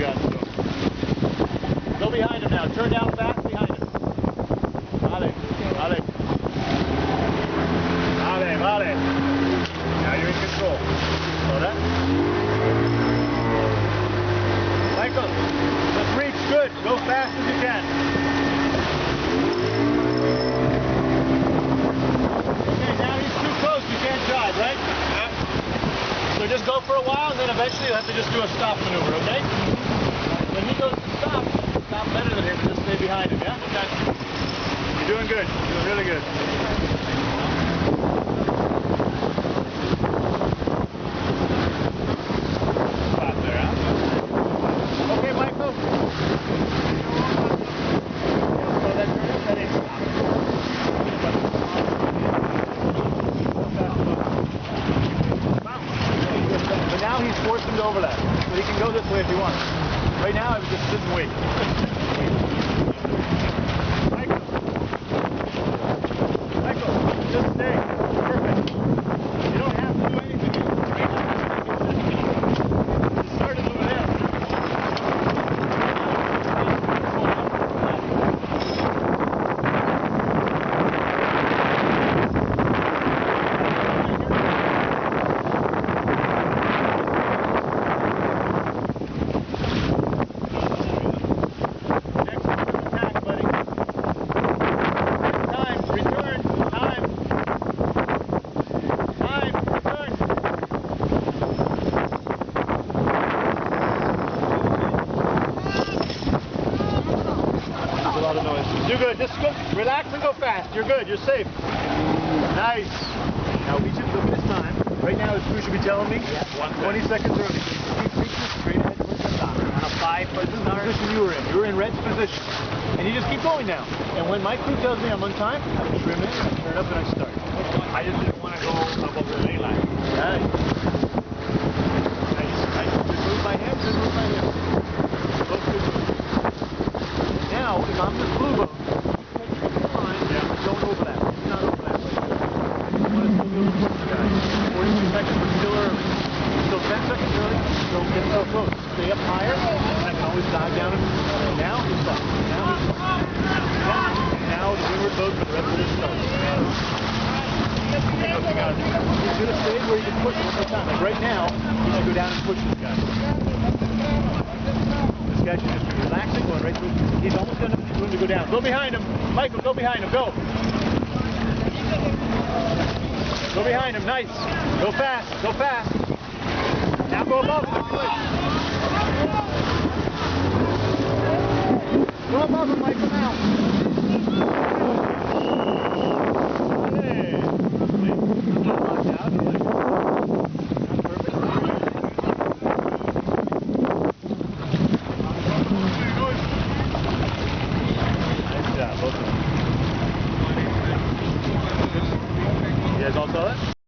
got it. Go behind him now. Turn down fast behind him. Vale. Vale. Vale, vale. Now you're in control. Slow that. Michael, just reach. Good. Go fast as you can. Okay, now he's too close. You can't drive, right? Yeah. So just go for a while, and then eventually you'll have to just do a stop maneuver, okay? When he goes to stop better than him, and just stay behind him, yeah? Okay. You're doing good. You're doing really good. Spot there, huh? Okay, Michael. But now he's forced him to overlap, so he can go this way if he wants. Right now, I would just sit and wait. Michael, just stay. Perfect. You don't have to do anything. You started over there. You're good. Just go, relax and go fast. You're good. You're safe. Nice. Now we should look at his time. Right now, his crew should be telling me 20 seconds early. Keep reaching straight ahead towards the stop. On a 5 foot start. This is the position you were in. You were in Red's position. And you just keep going now. And when my crew tells me I'm on time, I trim in, I turn up, and I start. I just didn't want to go above the lane line. Nice. Nice. Good move by him. Good move by him. Both good moves. Now, if I'm the blue boat, don't overlap. Do not overlap. You want to still go to the guy. 42 seconds, but still early. Still 10 seconds early. Don't get so close. Stay up higher. I can always dive down. Now he stops. Now he stops. Now the windward boat for the rest of this start. You should have stayed where you can push one more time. Like right now, you should go down and push this guy. This guy should just be relaxing, going right through. He's almost got enough room to go down. Go behind him. Michael, go behind him. Go. Go behind him. Nice. Go fast. Go fast. Now go above him. Go above him, Michael, now.